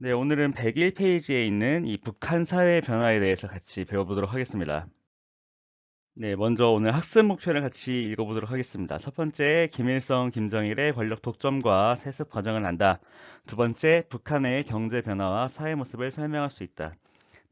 네, 오늘은 101페이지에 있는 이 북한 사회 변화에 대해서 같이 배워보도록 하겠습니다. 네, 먼저 오늘 학습 목표를 같이 읽어보도록 하겠습니다. 첫 번째, 김일성, 김정일의 권력 독점과 세습 과정을 안다. 두 번째, 북한의 경제 변화와 사회 모습을 설명할 수 있다.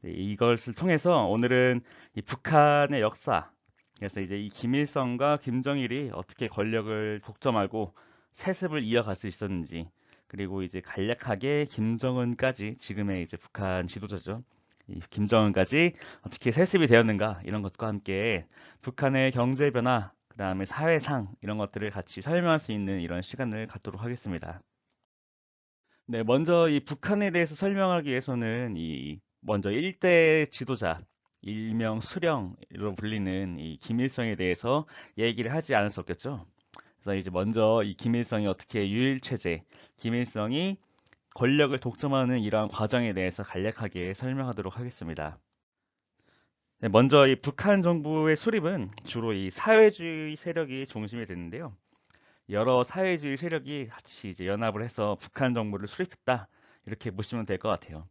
네, 이것을 통해서 오늘은 이 북한의 역사, 그래서 이제 이 김일성과 김정일이 어떻게 권력을 독점하고 세습을 이어갈 수 있었는지, 그리고 이제 간략하게 김정은까지 지금의 이제 북한 지도자죠. 이 김정은까지 어떻게 세습이 되었는가 이런 것과 함께 북한의 경제 변화, 그다음에 사회상 이런 것들을 같이 설명할 수 있는 이런 시간을 갖도록 하겠습니다. 네, 먼저 이 북한에 대해서 설명하기 위해서는 이 먼저 일대 지도자, 일명 수령으로 불리는 이 김일성에 대해서 얘기를 하지 않을 수 없겠죠. 그래서 이제 먼저 이 김일성이 어떻게 유일 체제, 김일성이 권력을 독점하는 이러한 과정에 대해서 간략하게 설명하도록 하겠습니다. 네, 먼저 이 북한 정부의 수립은 주로 이 사회주의 세력이 중심이 됐는데요. 여러 사회주의 세력이 같이 이제 연합을 해서 북한 정부를 수립했다. 이렇게 보시면 될 것 같아요.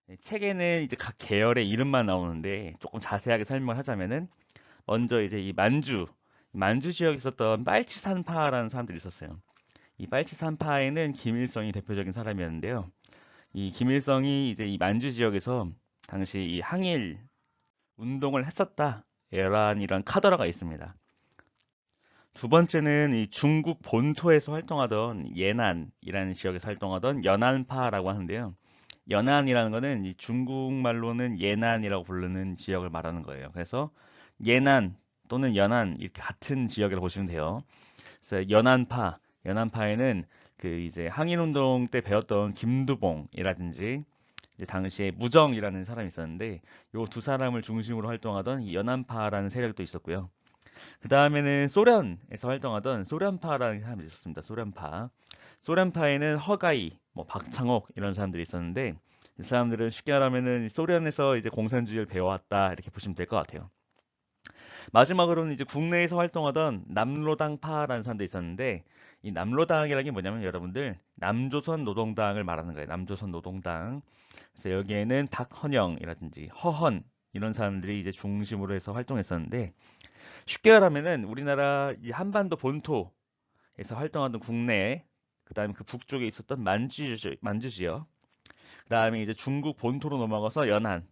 네, 책에는 이제 각 계열의 이름만 나오는데 조금 자세하게 설명을 하자면은 먼저 이제 이 만주 지역에 있었던 빨치산파라는 사람들이 있었어요. 이 빨치산파에는 김일성이 대표적인 사람이었는데요. 이 김일성이 이제 이 만주 지역에서 당시 이 항일 운동을 했었다. 이런 카더라가 있습니다. 두 번째는 이 중국 본토에서 활동하던 예난이라는 지역에서 활동하던 연안파라고 하는데요. 연안이라는 거는 이 중국말로는 예난이라고 부르는 지역을 말하는 거예요. 그래서 예난 또는 연안 이렇게 같은 지역이라고 보시면 돼요. 그래서 연안파에는 그 이제 항일운동 때 배웠던 김두봉이라든지 이제 당시에 무정이라는 사람이 있었는데 요 두 사람을 중심으로 활동하던 이 연안파라는 세력도 있었고요. 그 다음에는 소련에서 활동하던 소련파라는 사람이 있었습니다. 소련파. 소련파에는 허가이, 뭐 박창옥 이런 사람들이 있었는데 이 사람들은 쉽게 말하면은 소련에서 이제 공산주의를 배워왔다 이렇게 보시면 될 것 같아요. 마지막으로는 이제 국내에서 활동하던 남로당파라는 사람도 있었는데 이 남로당이라는 게 뭐냐면 여러분들 남조선 노동당을 말하는 거예요. 남조선 노동당. 그래서 여기에는 박헌영이라든지 허헌 이런 사람들이 이제 중심으로 해서 활동했었는데 쉽게 말하면은 우리나라 이 한반도 본토에서 활동하던 국내, 그다음에 그 북쪽에 있었던 만주 지역, 그다음에 이제 중국 본토로 넘어가서 연안,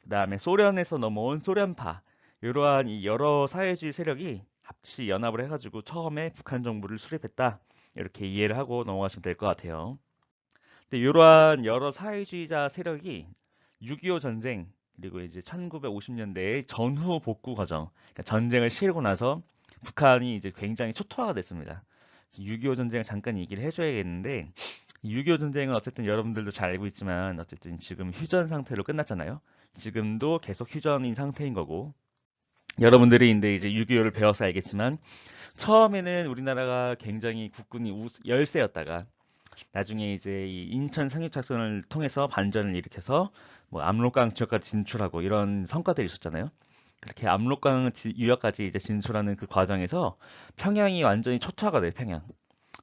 그다음에 소련에서 넘어온 소련파, 이러한 이 여러 사회주의 세력이 합치 연합을 해가지고 처음에 북한 정부를 수립했다. 이렇게 이해를 하고 넘어가시면 될 것 같아요. 근데 이러한 여러 사회주의자 세력이 6.25 전쟁 그리고 이제 1950년대의 전후 복구 과정, 그러니까 전쟁을 치르고 나서 북한이 이제 굉장히 초토화가 됐습니다. 6.25 전쟁을 잠깐 얘기를 해줘야겠는데 6.25 전쟁은 어쨌든 여러분들도 잘 알고 있지만 어쨌든 지금 휴전 상태로 끝났잖아요. 지금도 계속 휴전인 상태인 거고 여러분들이 이제 6.25를 배워서 알겠지만 처음에는 우리나라가 굉장히 국군이 열세였다가 나중에 이제 이 인천 상륙작전을 통해서 반전을 일으켜서 뭐 압록강 지역까지 진출하고 이런 성과들이 있었잖아요. 그렇게 압록강 유역까지 이제 진출하는 그 과정에서 평양이 완전히 초토화가 돼요.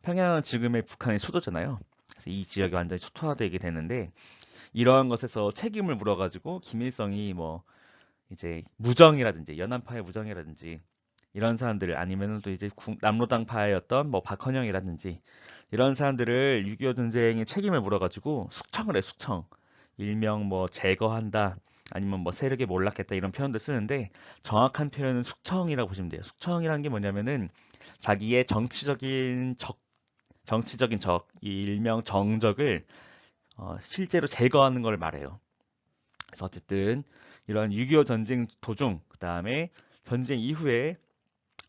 평양은 지금의 북한의 수도잖아요. 그래서 이 지역이 완전히 초토화되게 되는데 이러한 것에서 책임을 물어가지고 김일성이 뭐 이제 무정이라든지 연안파의 무정이라든지 이런 사람들 아니면은 또 이제 남로당파였던 뭐 박헌영이라든지 이런 사람들을 6.25 전쟁의 책임을 물어가지고 숙청을 해, 숙청. 일명 뭐 제거한다, 아니면 뭐 세력에 몰락했다 이런 표현도 쓰는데 정확한 표현은 숙청이라고 보시면 돼요. 숙청이라는 게 뭐냐면은 자기의 정치적인 적, 이 일명 정적을 실제로 제거하는 걸 말해요. 그래서 어쨌든 이런 6.25 전쟁 도중, 그 다음에 전쟁 이후에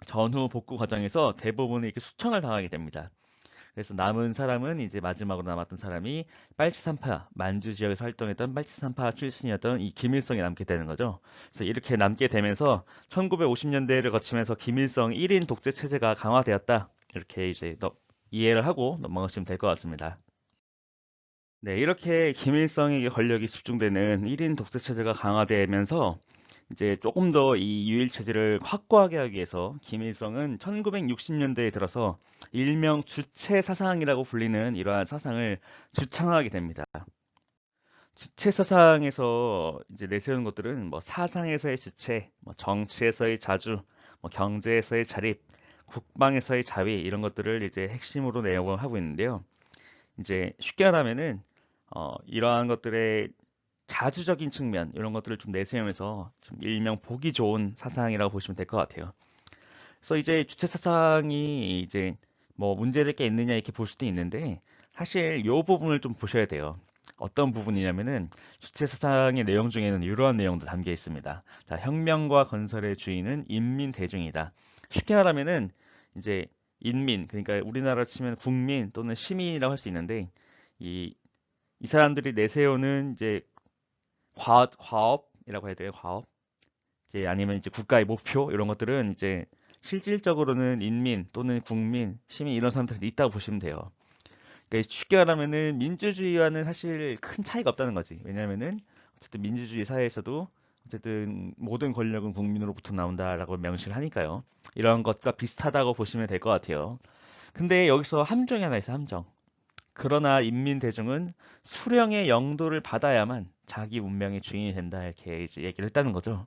전후 복구 과정에서 대부분이 이렇게 숙청을 당하게 됩니다. 그래서 남은 사람은 이제 마지막으로 남았던 사람이 빨치산파, 만주 지역에서 활동했던 빨치산파 출신이었던 이 김일성이 남게 되는 거죠. 그래서 이렇게 남게 되면서 1950년대를 거치면서 김일성 1인 독재 체제가 강화되었다. 이렇게 이제 이해를 하고 넘어가시면 될 것 같습니다. 네, 이렇게 김일성에게 권력이 집중되는 1인 독재 체제가 강화되면서 이제 조금 더 이 유일 체제를 확고하게 하기 위해서 김일성은 1960년대에 들어서 일명 주체 사상이라고 불리는 이러한 사상을 주창하게 됩니다. 주체 사상에서 이제 내세우는 것들은 뭐 사상에서의 주체, 뭐 정치에서의 자주, 뭐 경제에서의 자립, 국방에서의 자위 이런 것들을 이제 핵심으로 내용을 하고 있는데요. 이제 쉽게 말하면은 이러한 것들의 자주적인 측면 이런 것들을 좀 내세우면서 좀 일명 보기 좋은 사상이라고 보시면 될 것 같아요. 그래서 이제 주체 사상이 이제 뭐 문제될 게 있느냐 이렇게 볼 수도 있는데 사실 이 부분을 좀 보셔야 돼요. 어떤 부분이냐면은 주체 사상의 내용 중에는 이러한 내용도 담겨 있습니다. 자, 혁명과 건설의 주인은 인민 대중이다. 쉽게 말하면은 이제 인민 그러니까 우리나라 치면 국민 또는 시민이라고 할 수 있는데 이, 이 사람들이 내세우는 이제 과업이라고 해야 돼요. 과업. 이제 아니면 이제 국가의 목표 이런 것들은 이제 실질적으로는 인민 또는 국민, 시민 이런 사람들이 있다고 보시면 돼요. 그러니까 쉽게 말하면은 민주주의와는 사실 큰 차이가 없다는 거지. 왜냐면은 어쨌든 민주주의 사회에서도 어쨌든 모든 권력은 국민으로부터 나온다라고 명시를 하니까요. 이런 것과 비슷하다고 보시면 될 것 같아요. 근데 여기서 함정이 하나 있어, 함정. 그러나 인민 대중은 수령의 영도를 받아야만 자기 운명의 주인이 된다 이렇게 이제 얘기를 했다는 거죠.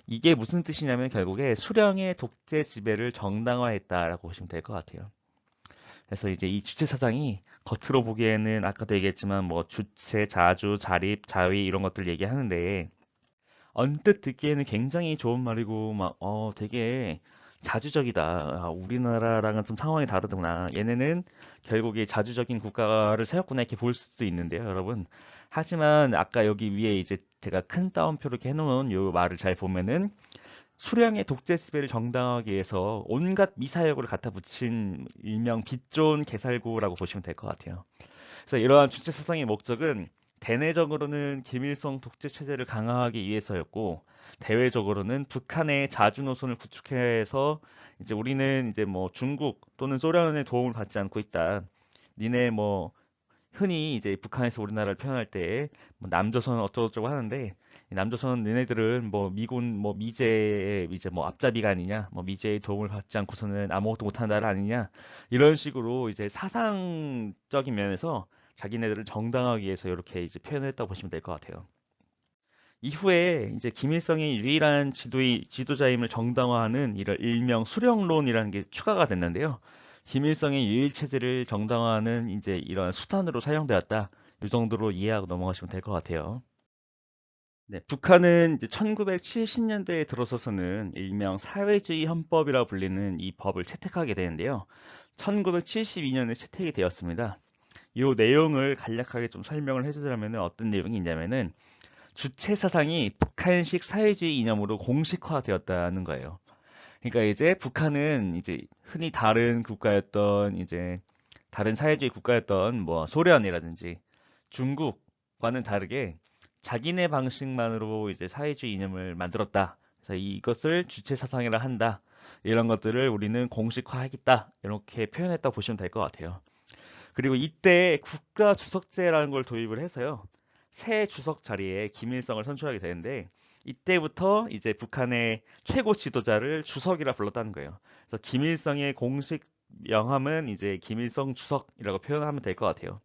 이게 무슨 뜻이냐면 결국에 수령의 독재 지배를 정당화했다라고 보시면 될 것 같아요. 그래서 이제 이 주체 사상이 겉으로 보기에는 아까도 얘기했지만 뭐 주체, 자주, 자립, 자위 이런 것들 얘기하는데 언뜻 듣기에는 굉장히 좋은 말이고 막 되게 자주적이다. 아, 우리나라랑은 좀 상황이 다르구나. 얘네는 결국에 자주적인 국가를 세웠구나 이렇게 볼 수도 있는데요, 여러분. 하지만 아까 여기 위에 이제 제가 큰 따옴표로 이렇게 해놓은 요 말을 잘 보면은 수령의 독재 지배를 정당화하기 위해서 온갖 미사역을 갖다 붙인 일명 빚좋은 개살구라고 보시면 될 것 같아요. 그래서 이러한 주체 사상의 목적은 대내적으로는 김일성 독재 체제를 강화하기 위해서였고 대외적으로는 북한의 자주 노선을 구축해서 이제 우리는 이제 뭐 중국 또는 소련의 도움을 받지 않고 있다. 니네 뭐 흔히 이제 북한에서 우리나라를 표현할 때뭐 남조선 어쩌고저쩌고 하는데 이 남조선 너네들은 뭐 미군 뭐 미제의 이제 뭐 앞잡이가 아니냐 뭐 미제의 도움을 받지 않고서는 아무것도 못하는 나라 아니냐 이런 식으로 이제 사상적인 면에서 자기네들을 정당화하기 위해서 이렇게 이제 표현을 했다고 보시면 될 것 같아요. 이후에 이제 김일성이 유일한 지도자임을 정당화하는 이런 일명 수령론이라는 게 추가가 됐는데요. 김일성의 유일 체제를 정당화하는 이제 이런 수단으로 사용되었다. 이 정도로 이해하고 넘어가시면 될 것 같아요. 네, 북한은 이제 1970년대에 들어서서는 일명 사회주의 헌법이라 불리는 이 법을 채택하게 되는데요. 1972년에 채택이 되었습니다. 이 내용을 간략하게 좀 설명을 해주자면 어떤 내용이 있냐면은 주체 사상이 북한식 사회주의 이념으로 공식화되었다는 거예요. 그러니까 이제 북한은 이제 흔히 다른 국가였던 이제 다른 사회주의 국가였던 뭐 소련이라든지 중국과는 다르게 자기네 방식만으로 이제 사회주의 이념을 만들었다. 그래서 이것을 주체 사상이라 한다. 이런 것들을 우리는 공식화하겠다. 이렇게 표현했다고 보시면 될 것 같아요. 그리고 이때 국가 주석제라는 걸 도입을 해서요. 새 주석 자리에 김일성을 선출하게 되는데 이때부터 이제 북한의 최고 지도자를 주석이라 불렀다는 거예요. 그래서 김일성의 공식 명함은 이제 김일성 주석이라고 표현하면 될 것 같아요.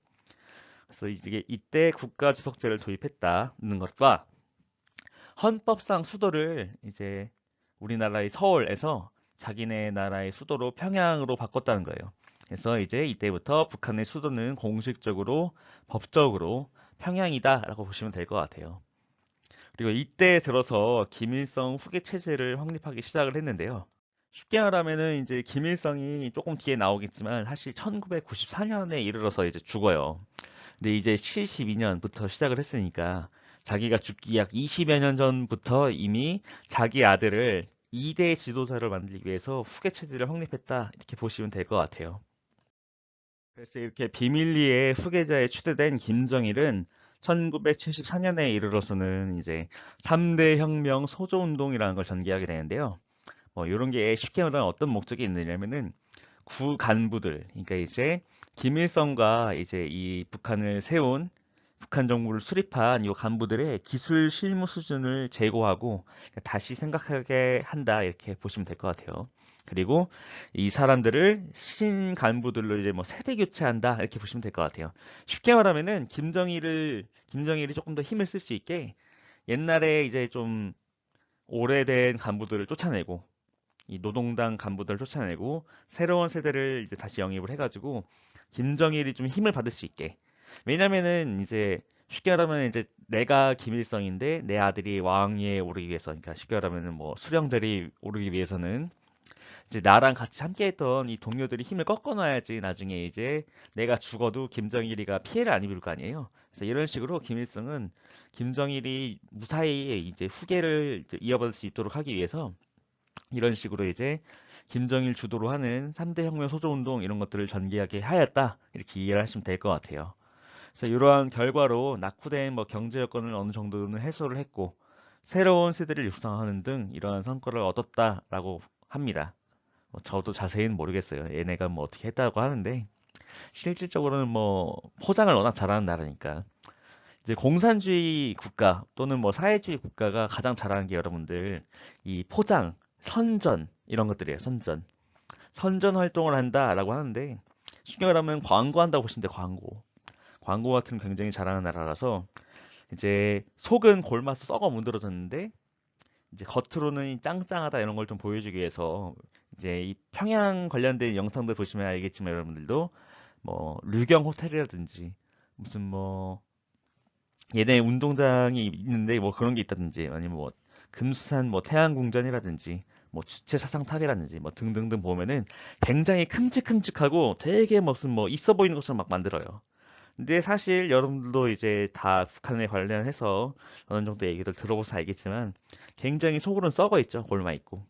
그래서 이게 이때 국가 주석제를 도입했다는 것과 헌법상 수도를 이제 우리나라의 서울에서 자기네 나라의 수도로 평양으로 바꿨다는 거예요. 그래서 이제 이때부터 북한의 수도는 공식적으로 법적으로 평양이다라고 보시면 될 것 같아요. 그리고 이때 들어서 김일성 후계 체제를 확립하기 시작을 했는데요. 쉽게 말하면은 이제 김일성이 조금 뒤에 나오겠지만 사실 1994년에 이르러서 이제 죽어요. 근데 이제 72년부터 시작을 했으니까 자기가 죽기 약 20여 년 전부터 이미 자기 아들을 2대 지도자를 만들기 위해서 후계 체제를 확립했다 이렇게 보시면 될 것 같아요. 그래서 이렇게 비밀리에 후계자에 추대된 김정일은 1974년에 이르러서는 이제 3대 혁명 소조운동이라는 걸 전개하게 되는데요. 뭐 이런 게 쉽게 말하면 어떤 목적이 있느냐면은 구 간부들, 그러니까 이제 김일성과 이제 이 북한을 세운 북한 정부를 수립한 이 간부들의 기술 실무 수준을 제고하고 다시 생각하게 한다 이렇게 보시면 될 것 같아요. 그리고 이 사람들을 신간부들로 이제 뭐 세대 교체한다 이렇게 보시면 될 것 같아요. 쉽게 말하면은 김정일이 조금 더 힘을 쓸 수 있게 옛날에 이제 좀 오래된 간부들을 쫓아내고 이 노동당 간부들을 쫓아내고 새로운 세대를 이제 다시 영입을 해가지고 김정일이 좀 힘을 받을 수 있게. 왜냐면은 이제 쉽게 말하면 이제 내가 김일성인데 내 아들이 왕위에 오르기 위해서, 그러니까 쉽게 말하면은 뭐 수령자리 오르기 위해서는 이제 나랑 같이 함께했던 이 동료들이 힘을 꺾어놔야지 나중에 이제 내가 죽어도 김정일이가 피해를 안 입을 거 아니에요. 그래서 이런 식으로 김일성은 김정일이 무사히 이제 후계를 이제 이어받을 수 있도록 하기 위해서 이런 식으로 이제 김정일 주도로 하는 3대 혁명 소조운동 이런 것들을 전개하게 하였다. 이렇게 이해를 하시면 될 것 같아요. 그래서 이러한 결과로 낙후된 뭐 경제 여건을 어느 정도는 해소를 했고 새로운 세대를 육성하는 등 이러한 성과를 얻었다라고 합니다. 뭐 저도 자세히는 모르겠어요. 얘네가 뭐 어떻게 했다고 하는데 실질적으로는 뭐 포장을 워낙 잘하는 나라니까. 이제 공산주의 국가 또는 뭐 사회주의 국가가 가장 잘하는 게 여러분들 이 포장, 선전 이런 것들이에요. 선전. 선전 활동을 한다라고 하는데 쉽게 말하면 광고한다고 보시면 돼요. 광고. 광고 같은 거 굉장히 잘하는 나라라서 이제 속은 골마서 썩어 문드러졌는데 이제 겉으로는 짱짱하다 이런 걸 좀 보여주기 위해서 이제 이 평양 관련된 영상들 보시면 알겠지만 여러분들도 뭐 류경 호텔이라든지 무슨 뭐 얘네 운동장이 있는데 뭐 그런 게 있다든지 아니면 뭐 금수산 뭐 태양궁전이라든지 뭐 주체 사상탑이라든지 뭐 등등등 보면은 굉장히 큼직큼직하고 되게 무슨 뭐 있어 보이는 것처럼 막 만들어요. 근데 사실 여러분들도 이제 다 북한에 관련해서 어느 정도 얘기를 들어보서 알겠지만 굉장히 속으로는 썩어 있죠. 골마 있고.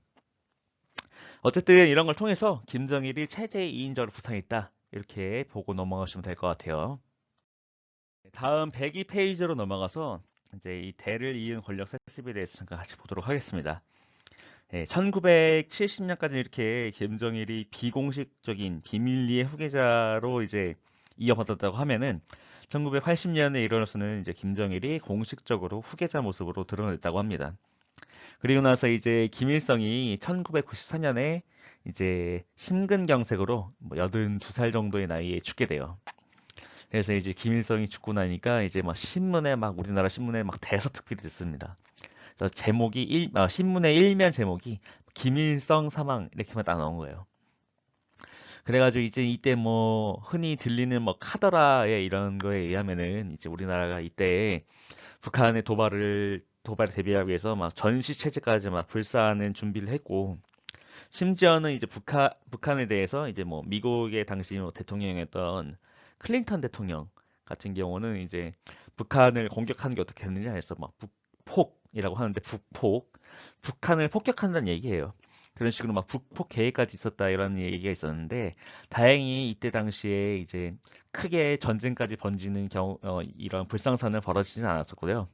어쨌든 이런 걸 통해서 김정일이 최대 2인자로 부상했다. 이렇게 보고 넘어가시면 될 것 같아요. 다음 102페이지로 넘어가서 이제 이 대를 이은 권력 세습에 대해서 잠깐 같이 보도록 하겠습니다. 1970년까지 이렇게 김정일이 비공식적인 비밀리에 후계자로 이제 이어받았다고 하면은 1980년에 일어나서는 이제 김정일이 공식적으로 후계자 모습으로 드러냈다고 합니다. 그리고 나서 이제 김일성이 1994년에 이제 심근경색으로 뭐 82살 정도의 나이에 죽게 돼요. 그래서 이제 김일성이 죽고 나니까 이제 막 신문에 막 우리나라 신문에 막 대서특필이 됐습니다. 그래서 신문의 일면 제목이 김일성 사망 이렇게만 딱 나온 거예요. 그래가지고 이제 이때 뭐 흔히 들리는 뭐 카더라의 이런 거에 의하면은 이제 우리나라가 이때 북한의 도발에 대비하기 위해서 막 전시 체제까지 막 불사하는 준비를 했고 심지어는 이제 북한에 대해서 이제 뭐 미국의 당시 뭐 대통령이었던 클린턴 대통령 같은 경우는 이제 북한을 공격하는 게 어떻게 했느냐 해서 막 북폭이라고 하는데 북한을 폭격한다는 얘기예요. 그런 식으로 막 북폭 계획까지 있었다 이런 얘기가 있었는데 다행히 이때 당시에 이제 크게 전쟁까지 번지는 이런 불상사는 벌어지진 않았었고요.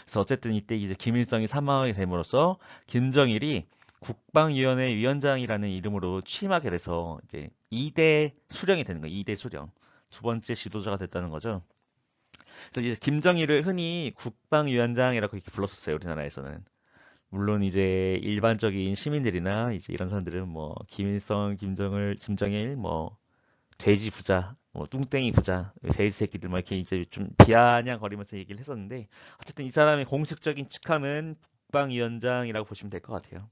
그래서 어쨌든 이때 이제 김일성이 사망하게 됨으로써 김정일이 국방위원회 위원장이라는 이름으로 취임하게 돼서 이제 2대 수령이 되는 거예요. 2대 수령. 두 번째 지도자가 됐다는 거죠. 그래서 이제 김정일을 흔히 국방위원장이라고 이렇게 불렀었어요. 우리나라에서는. 물론 이제 일반적인 시민들이나 이제 이런 사람들은 뭐 김일성, 김정일 뭐 돼지 부자, 뭐 뚱땡이 부자, 돼지 새끼들 막 이렇게 이제 좀 비아냥거리면서 얘기를 했었는데 어쨌든 이 사람의 공식적인 직함은 국방위원장이라고 보시면 될 것 같아요.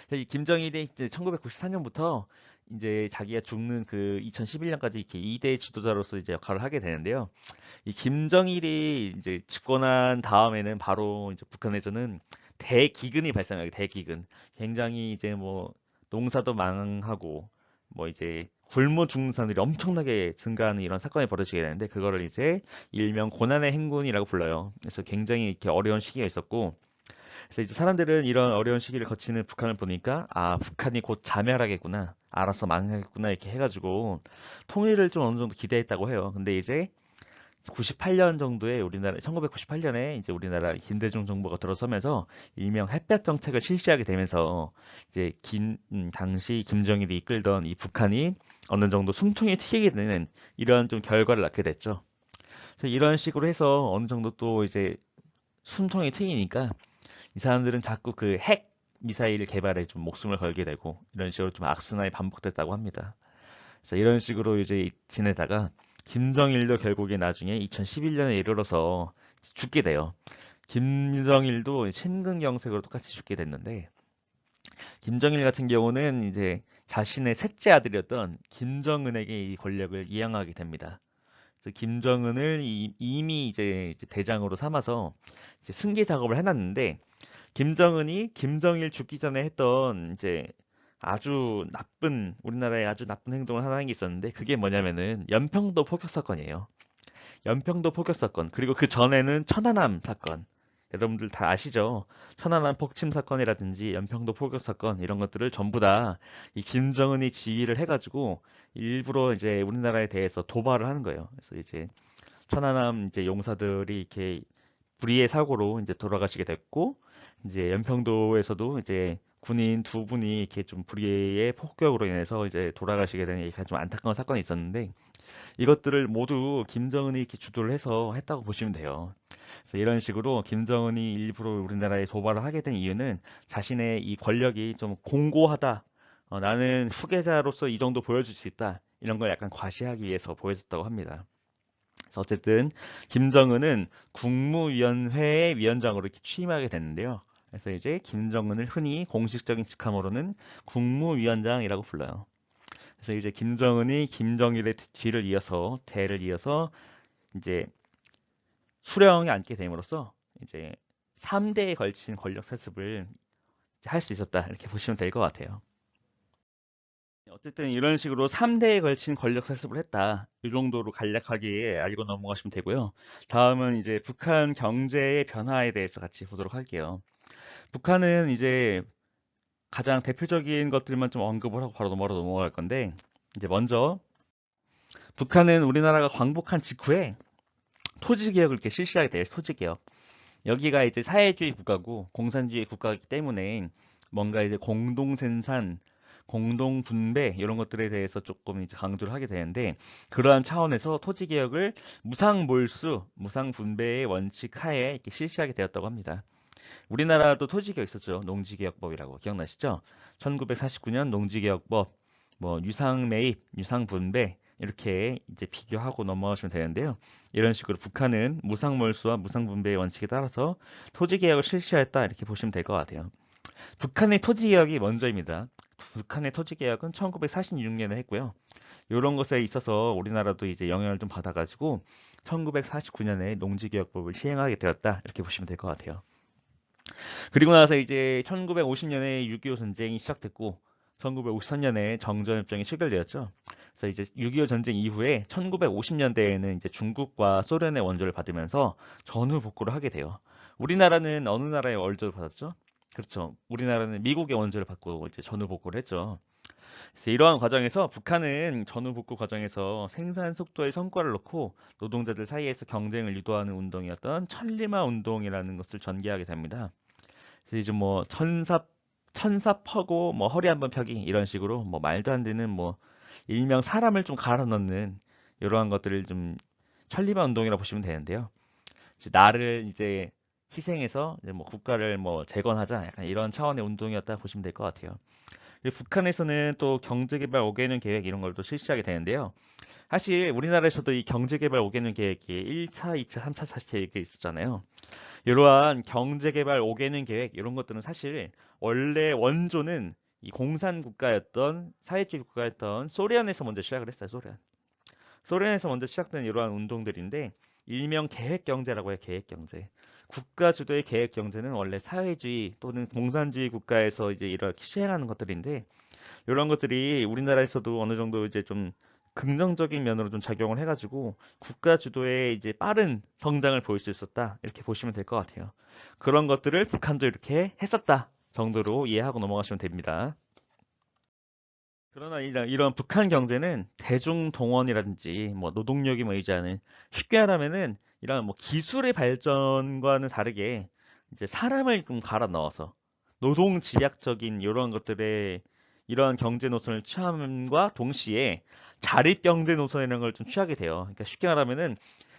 그래서 이 김정일이 이제 1994년부터 이제 자기가 죽는 그 2011년까지 이렇게 2대 지도자로서 이제 역할을 하게 되는데요. 이 김정일이 이제 집권한 다음에는 바로 이제 북한에서는 대기근이 발생하게 대기근. 굉장히 이제 뭐 농사도 망하고 뭐 이제 굶어 죽는 사람들이 엄청나게 증가하는 이런 사건이 벌어지게 되는데 그거를 이제 일명 고난의 행군이라고 불러요. 그래서 굉장히 이렇게 어려운 시기가 있었고 그래서 이제 사람들은 이런 어려운 시기를 거치는 북한을 보니까 아 북한이 곧 자멸하겠구나 알아서 망하겠구나 이렇게 해가지고 통일을 좀 어느 정도 기대했다고 해요. 근데 이제 98년 정도에 1998년에 이제 우리나라 김대중 정부가 들어서면서 일명 햇볕 정책을 실시하게 되면서 이제 당시 김정일이 이끌던 이 북한이 어느 정도 숨통이 트이게 되는 이런 좀 결과를 낳게 됐죠. 그래서 이런 식으로 해서 어느 정도 또 이제 숨통이 트이니까 이 사람들은 자꾸 그 핵 미사일 개발에 좀 목숨을 걸게 되고 이런 식으로 좀 악순환이 반복됐다고 합니다. 그래서 이런 식으로 이제 지내다가 김정일도 결국에 나중에 2011년에 이르러서 죽게 돼요. 김정일도 심근경색으로 똑같이 죽게 됐는데 김정일 같은 경우는 이제 자신의 셋째 아들이었던 김정은에게 이 권력을 이양하게 됩니다. 그래서 김정은을 이미 이제 대장으로 삼아서 이제 승계 작업을 해놨는데 김정은이 김정일 죽기 전에 했던 이제 아주 나쁜 우리나라의 아주 나쁜 행동을 하나 한 게 있었는데 그게 뭐냐면은 연평도 포격 사건이에요. 연평도 포격 사건 그리고 그 전에는 천안함 사건 여러분들 다 아시죠? 천안함 폭침 사건이라든지 연평도 포격 사건 이런 것들을 전부 다 이 김정은이 지휘를 해가지고 일부러 이제 우리나라에 대해서 도발을 하는 거예요. 그래서 이제 천안함 이제 용사들이 이렇게 불의의 사고로 이제 돌아가시게 됐고 이제 연평도에서도 이제 군인 두 분이 이렇게 좀 불의의 폭격으로 인해서 이제 돌아가시게 된 이렇게 좀 안타까운 사건이 있었는데 이것들을 모두 김정은이 이렇게 주도를 해서 했다고 보시면 돼요. 그래서 이런 식으로 김정은이 일부러 우리나라에 도발을 하게 된 이유는 자신의 이 권력이 좀 공고하다. 나는 후계자로서 이 정도 보여줄 수 있다. 이런 걸 약간 과시하기 위해서 보여줬다고 합니다. 그래서 어쨌든 김정은은 국무위원회의 위원장으로 이렇게 취임하게 됐는데요. 그래서 이제 김정은을 흔히 공식적인 직함으로는 국무위원장이라고 불러요. 그래서 이제 김정은이 김정일의 뒤를 이어서 대를 이어서 이제 수령에 앉게 됨으로써 이제 3대에 걸친 권력 세습을 할 수 있었다 이렇게 보시면 될 것 같아요. 어쨌든 이런 식으로 3대에 걸친 권력 세습을 했다. 이 정도로 간략하게 알고 넘어가시면 되고요. 다음은 이제 북한 경제의 변화에 대해서 같이 보도록 할게요. 북한은 이제 가장 대표적인 것들만 좀 언급을 하고 바로 넘어갈 건데 이제 먼저 북한은 우리나라가 광복한 직후에 토지 개혁을 이렇게 실시하게 돼요. 토지 개혁. 여기가 이제 사회주의 국가고 공산주의 국가이기 때문에 뭔가 이제 공동 생산, 공동 분배 이런 것들에 대해서 조금 이제 강조를 하게 되는데 그러한 차원에서 토지 개혁을 무상 몰수, 무상 분배의 원칙 하에 이렇게 실시하게 되었다고 합니다. 우리나라도 토지 개혁 있었죠. 농지개혁법이라고 기억나시죠? 1949년 농지개혁법, 뭐 유상 매입, 유상 분배 이렇게 이제 비교하고 넘어가시면 되는데요. 이런 식으로 북한은 무상 몰수와 무상 분배의 원칙에 따라서 토지 개혁을 실시했다 이렇게 보시면 될 것 같아요. 북한의 토지 개혁이 먼저입니다. 북한의 토지 개혁은 1946년에 했고요. 이런 것에 있어서 우리나라도 이제 영향을 좀 받아가지고 1949년에 농지개혁법을 시행하게 되었다 이렇게 보시면 될 것 같아요. 그리고 나서 이제 1950년에 6.25 전쟁이 시작됐고 1953년에 정전협정이 체결되었죠. 그래서 이제 6.25 전쟁 이후에 1950년대에는 이제 중국과 소련의 원조를 받으면서 전후 복구를 하게 돼요. 우리나라는 어느 나라의 원조를 받았죠? 그렇죠. 우리나라는 미국의 원조를 받고 이제 전후 복구를 했죠. 그래서 이러한 과정에서 북한은 전후 복구 과정에서 생산 속도의 성과를 놓고 노동자들 사이에서 경쟁을 유도하는 운동이었던 천리마 운동이라는 것을 전개하게 됩니다. 그래서 이제 뭐 천사 퍼고 뭐 허리 한번 펴기 이런 식으로 뭐 말도 안 되는 뭐 일명 사람을 좀 갈아 넣는 이러한 것들을 좀 천리마 운동이라고 보시면 되는데요. 이제 나를 이제 희생해서 이제 뭐 국가를 뭐 재건하자 약간 이런 차원의 운동이었다 보시면 될 것 같아요. 그리고 북한에서는 또 경제개발 5개년 계획 이런 걸 또 실시하게 되는데요. 사실 우리나라에서도 이 경제개발 5개년 계획이 1차, 2차, 3차, 4차 이렇게 있었잖아요. 이러한 경제개발 5개년 계획 이런 것들은 사실 원래 원조는 이 공산 국가였던 사회주의 국가였던 소련에서 먼저 시작을 했어요. 소련에서 먼저 시작된 이러한 운동들인데 일명 계획 경제라고 해요. 계획 경제. 국가 주도의 계획 경제는 원래 사회주의 또는 공산주의 국가에서 이제 이렇게 시행하는 것들인데 이런 것들이 우리나라에서도 어느 정도 이제 좀 긍정적인 면으로 좀 작용을 해가지고 국가 주도의 이제 빠른 성장을 보일 수 있었다 이렇게 보시면 될 것 같아요. 그런 것들을 북한도 이렇게 했었다 정도로 이해하고 넘어가시면 됩니다. 그러나 이런 북한 경제는 대중 동원이라든지 뭐 노동력이 뭐이지 않은 쉽게 말하면은 이런 뭐 기술의 발전과는 다르게 이제 사람을 좀 갈아 넣어서 노동 집약적인 이런 것들에 이러한 경제 노선을 취함과 동시에 자립 경제 노선이라는 걸 좀 취하게 돼요. 그러니까 쉽게 말하면은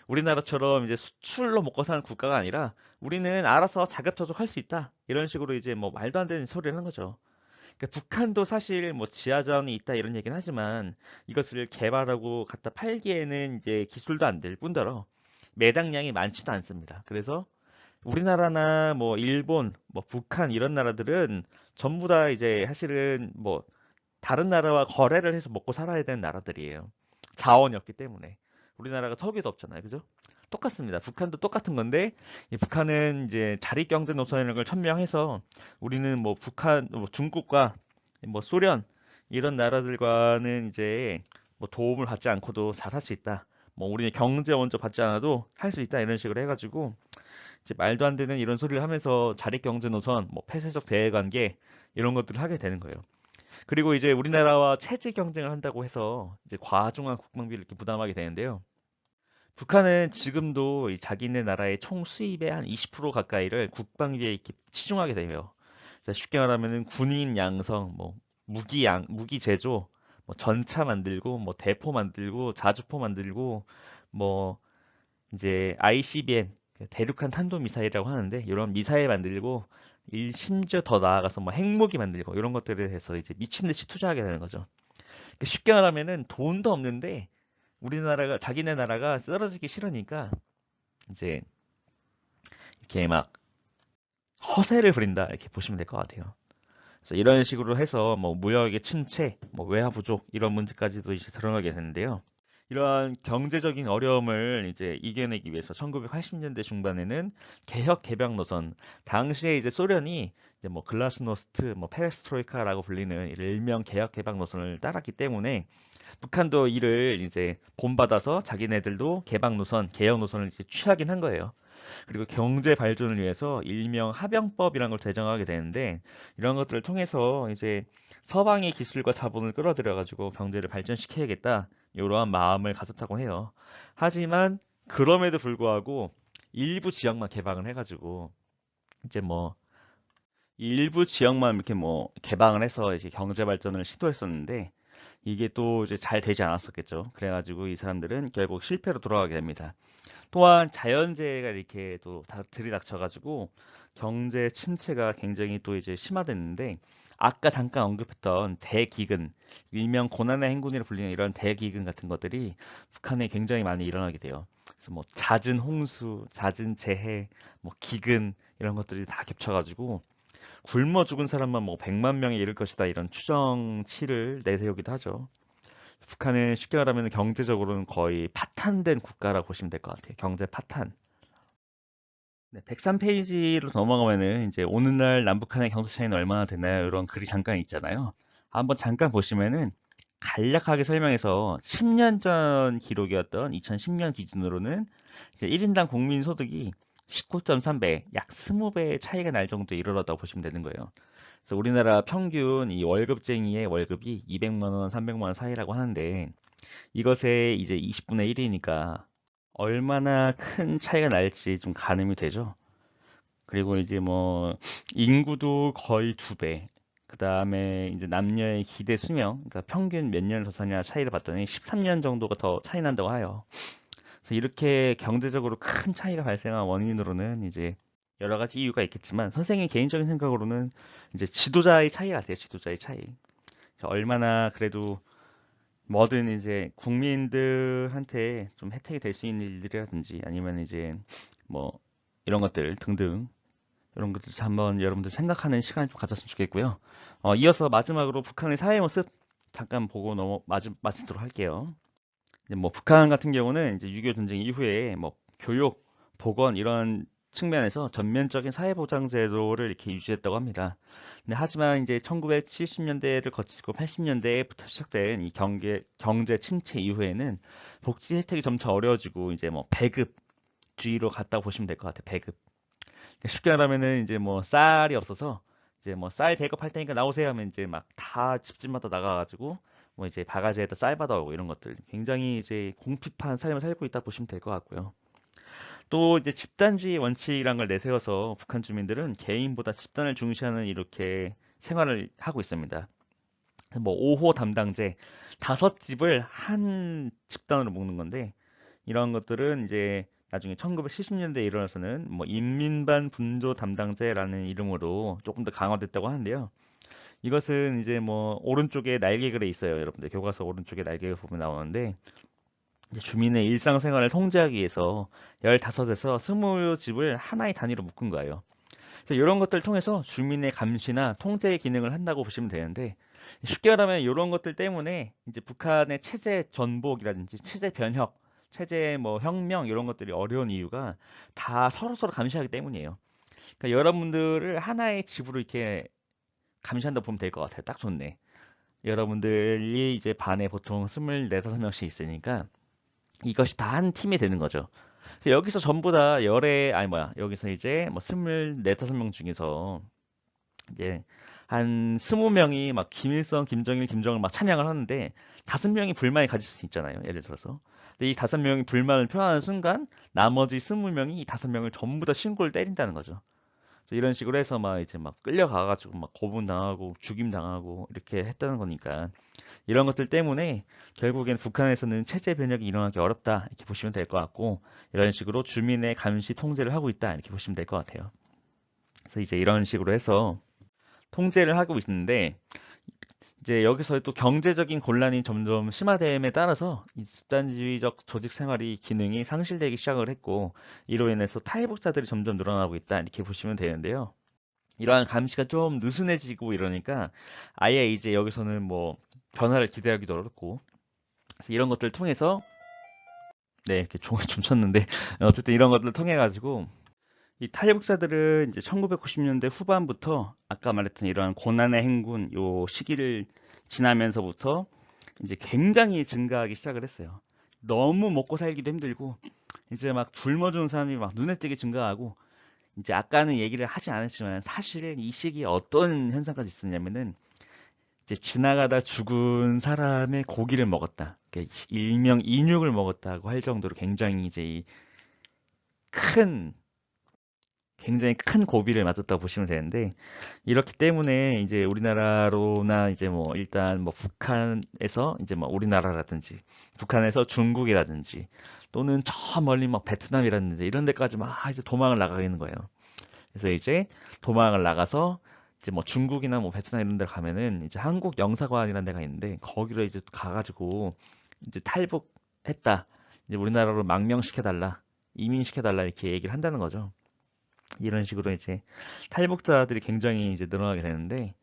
우리나라처럼 이제 수출로 먹고 사는 국가가 아니라 우리는 알아서 자급자족할 수 있다. 이런 식으로 이제 뭐 말도 안 되는 소리를 하는 거죠. 그러니까 북한도 사실 뭐 지하자원이 있다 이런 얘기는 하지만 이것을 개발하고 갖다 팔기에는 이제 기술도 안 될 뿐더러 매장량이 많지도 않습니다. 그래서 우리나라나 뭐 일본, 뭐 북한 이런 나라들은 전부 다 이제 사실은 뭐 다른 나라와 거래를 해서 먹고 살아야 되는 나라들이에요. 자원이 없기 때문에. 우리나라가 석유도 없잖아요. 그죠? 똑같습니다. 북한도 똑같은 건데, 이 북한은 이제 자립경제 노선이라는 걸 천명해서 우리는 뭐 북한, 뭐 중국과 뭐 소련 이런 나라들과는 이제 뭐 도움을 받지 않고도 잘 할 수 있다. 뭐 우리는 경제 원조 받지 않아도 할 수 있다. 이런 식으로 해가지고 이제 말도 안 되는 이런 소리를 하면서 자립경제 노선, 뭐 폐쇄적 대외관계 이런 것들을 하게 되는 거예요. 그리고 이제 우리나라와 체제 경쟁을 한다고 해서 이제 과중한 국방비를 이렇게 부담하게 되는데요. 북한은 지금도 이 자기네 나라의 총 수입의 한 20% 가까이를 국방비에 이렇게 치중하게 돼요. 그래서 쉽게 말하면은 군인 양성, 뭐 무기 제조, 뭐 전차 만들고, 뭐 대포 만들고, 자주포 만들고, 뭐 이제 ICBM 대륙간 탄도미사일이라고 하는데 이런 미사일 만들고 심지어 더 나아가서 뭐 핵무기 만들고 이런 것들에 대해서 이제 미친 듯이 투자하게 되는 거죠. 그러니까 쉽게 말하면은 돈도 없는데 우리나라가 자기네 나라가 쓰러지기 싫으니까 이제 이렇게 막 허세를 부린다 이렇게 보시면 될 것 같아요. 그래서 이런 식으로 해서 뭐 무역의 침체, 뭐 외화 부족 이런 문제까지도 이제 드러나게 되는데요. 이러한 경제적인 어려움을 이제 이겨내기 위해서 1980년대 중반에는 개혁 개방 노선, 당시에 이제 소련이 이제 뭐 글라스노스트, 뭐 페레스트로이카라고 불리는 일명 개혁 개방 노선을 따랐기 때문에 북한도 이를 이제 본받아서 자기네들도 개방 노선, 개혁 노선을 이제 취하긴 한 거예요. 그리고 경제 발전을 위해서 일명 하병법이라는 걸 제정하게 되는데 이런 것들을 통해서 이제 서방의 기술과 자본을 끌어들여 가지고 경제를 발전시켜야겠다 이러한 마음을 가졌다고 해요. 하지만 그럼에도 불구하고 일부 지역만 개방을 해가지고 이제 뭐 일부 지역만 이렇게 뭐 개방을 해서 이제 경제 발전을 시도했었는데 이게 또 이제 잘 되지 않았었겠죠. 그래가지고 이 사람들은 결국 실패로 돌아가게 됩니다. 또한 자연재해가 이렇게 또 다 들이닥쳐가지고 경제 침체가 굉장히 또 이제 심화됐는데 아까 잠깐 언급했던 대기근, 일명 고난의 행군이라 불리는 이런 대기근 같은 것들이 북한에 굉장히 많이 일어나게 돼요. 그래서 뭐 잦은 홍수, 잦은 재해, 뭐 기근 이런 것들이 다 겹쳐가지고 굶어 죽은 사람만 뭐 100만 명에 이를 것이다 이런 추정치를 내세우기도 하죠. 북한은 쉽게 말하면 경제적으로는 거의 파탄된 국가라고 보시면 될 것 같아요. 경제 파탄. 네, 103페이지로 넘어가면은 이제 오늘날 남북한의 경제 차이는 얼마나 되나요? 이런 글이 잠깐 있잖아요. 한번 잠깐 보시면은 간략하게 설명해서 10년 전 기록이었던 2010년 기준으로는 이제 1인당 국민 소득이 19.3배, 약 20배의 차이가 날 정도에 이르렀다고 보시면 되는 거예요. 그래서 우리나라 평균 이 월급쟁이의 월급이 200만 원, 300만 원 사이라고 하는데 이것의 이제 20분의 1이니까 얼마나 큰 차이가 날지 좀 가늠이 되죠. 그리고 이제 뭐 인구도 거의 2배. 그 다음에 이제 남녀의 기대 수명, 그러니까 평균 몇 년을 더 사냐 차이를 봤더니 13년 정도가 더 차이 난다고 해요. 그래서 이렇게 경제적으로 큰 차이가 발생한 원인으로는 이제 여러 가지 이유가 있겠지만 선생님 개인적인 생각으로는 이제 지도자의 차이 같아요. 지도자의 차이. 얼마나 그래도 뭐든 이제 국민들한테 좀 혜택이 될 수 있는 일들이라든지 아니면 이제 뭐 이런 것들 등등 이런 것들 한번 여러분들 생각하는 시간을 좀 가졌으면 좋겠고요. 이어서 마지막으로 북한의 사회 모습 잠깐 보고 마치도록 할게요. 이제 뭐 북한 같은 경우는 이제 6.25 전쟁 이후에 뭐 교육, 보건 이런 측면에서 전면적인 사회보장 제도를 이렇게 유지했다고 합니다. 근데 하지만 이제 1970년대를 거치고 80년대부터 시작된 이 경제 침체 이후에는 복지 혜택이 점차 어려워지고 이제 뭐 배급주의로 갔다고 보시면 될 것 같아요. 배급. 쉽게 말하면은 이제 뭐 쌀이 없어서 이제 뭐 쌀 배급할 테니까 나오세요 하면 이제 막 다 집집마다 나가가지고 뭐 이제 바가지에다 쌀 받아오고 이런 것들 굉장히 이제 공핍한 삶을 살고 있다 보시면 될 것 같고요. 또 이제 집단주의 원칙이란 걸 내세워서 북한 주민들은 개인보다 집단을 중시하는 이렇게 생활을 하고 있습니다. 뭐 5호 담당제 5집을 한 집단으로 먹는 건데 이런 것들은 이제 나중에 1970년대에 일어나서는 뭐 인민반 분조 담당제라는 이름으로 조금 더 강화됐다고 하는데요. 이것은 이제 뭐 오른쪽에 날개글에 있어요. 여러분들 교과서 오른쪽에 날개글 보면 나오는데 이제 주민의 일상생활을 통제하기 위해서 15에서 20집을 하나의 단위로 묶은 거예요. 그래서 이런 것들을 통해서 주민의 감시나 통제 기능을 한다고 보시면 되는데 쉽게 말하면 이런 것들 때문에 이제 북한의 체제 전복이라든지 체제 변혁, 체제 뭐 혁명 이런 것들이 어려운 이유가 다 서로서로 감시하기 때문이에요. 그러니까 여러분들을 하나의 집으로 이렇게 감시한다 보면 될 것 같아요. 딱 좋네. 여러분들이 이제 반에 보통 24~5명씩 있으니까 이것이 다 한 팀이 되는 거죠. 그래서 여기서 전부 다 여기서 이제 뭐 24~5명 중에서 이제 한 20명이 막 김일성, 김정일, 김정을 막 찬양을 하는데 5명이 불만이 가질 수 있잖아요. 예를 들어서. 근데 이 5명이 불만을 표하는 순간 나머지 20명이 이 5명을 전부 다 신고를 때린다는 거죠. 그래서 이런 식으로 해서 막 이제 막 끌려가가지고 막 고문당하고 죽임당하고 이렇게 했다는 거니까 이런 것들 때문에 결국엔 북한에서는 체제 변혁이 일어나기 어렵다 이렇게 보시면 될 것 같고 이런 식으로 주민의 감시 통제를 하고 있다 이렇게 보시면 될 것 같아요. 그래서 이제 이런 식으로 해서 통제를 하고 있는데 이제 여기서 또 경제적인 곤란이 점점 심화됨에 따라서 이 집단주의적 조직 생활이 기능이 상실되기 시작을 했고 이로 인해서 탈북자들이 점점 늘어나고 있다 이렇게 보시면 되는데요. 이러한 감시가 좀 느슨해지고 이러니까 아예 이제 여기서는 뭐 변화를 기대하기도 어렵고 그래서 이런 것들을 통해서 네 이렇게 종을 좀 쳤는데 어쨌든 이런 것들을 통해 가지고 이 탈북자들은 이제 1990년대 후반부터 아까 말했던 이러한 고난의 행군 요 시기를 지나면서부터 이제 굉장히 증가하기 시작을 했어요. 너무 먹고 살기도 힘들고 이제 막 굶어 죽는 사람이 막 눈에 띄게 증가하고 이제 아까는 얘기를 하지 않았지만 사실 이 시기에 어떤 현상까지 있었냐면은 이제 지나가다 죽은 사람의 고기를 먹었다. 일명 인육을 먹었다고 할 정도로 큰 굉장히 큰 고비를 맞았다고 보시면 되는데 이렇기 때문에 이제 우리나라로나 이제 뭐 일단 뭐 북한에서 이제 뭐 우리나라라든지 북한에서 중국이라든지 또는 저 멀리 막 베트남이라든지 이런 데까지 막 이제 도망을 나가는 거예요. 그래서 이제 도망을 나가서 이제 뭐 중국이나 뭐 베트남 이런 데 가면은 이제 한국 영사관이라는 데가 있는데 거기로 이제 가가지고 이제 탈북했다. 이제 우리나라로 망명시켜달라. 이민시켜달라 이렇게 얘기를 한다는 거죠. 이런 식으로 이제 탈북자들이 굉장히 이제 늘어나게 되는데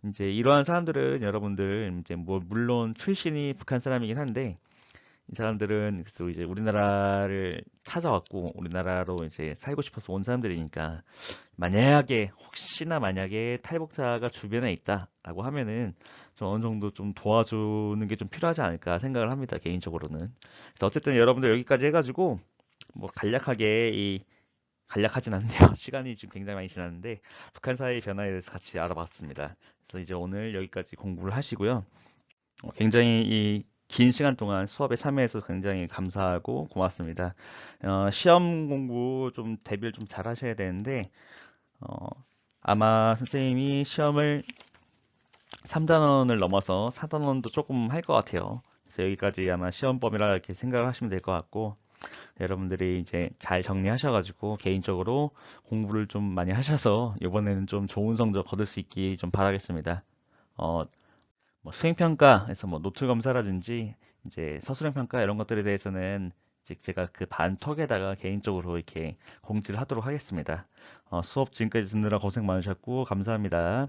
이제 이러한 사람들은 여러분들 이제 뭐 물론 출신이 북한 사람이긴 한데 이 사람들은 또 이제 우리나라를 찾아왔고 우리나라로 이제 살고 싶어서 온 사람들이니까 만약에 혹시나 만약에 탈북자가 주변에 있다라고 하면은 좀 어느 정도 좀 도와주는 게 좀 필요하지 않을까 생각을 합니다 개인적으로는. 그래서 어쨌든 여러분들 여기까지 해가지고 뭐 간략하진 않네요. 시간이 지금 굉장히 많이 지났는데 북한 사회의 변화에 대해서 같이 알아봤습니다. 그래서 이제 오늘 여기까지 공부를 하시고요. 굉장히 이 긴 시간 동안 수업에 참여해서 굉장히 감사하고 고맙습니다. 시험 공부 좀 대비를 좀 잘 하셔야 되는데 어, 아마 선생님이 시험을 3단원을 넘어서 4단원도 조금 할 것 같아요. 그래서 여기까지 아마 시험범위라 이렇게 생각을 하시면 될 것 같고 여러분들이 이제 잘 정리하셔가지고 개인적으로 공부를 좀 많이 하셔서 이번에는 좀 좋은 성적 거둘 수 있기 좀 바라겠습니다. 어, 뭐 수행평가에서 뭐 노트 검사라든지 이제 서술형 평가 이런 것들에 대해서는 이제 제가 그 반톡에다가 개인적으로 이렇게 공지를 하도록 하겠습니다. 수업 지금까지 듣느라 고생 많으셨고 감사합니다.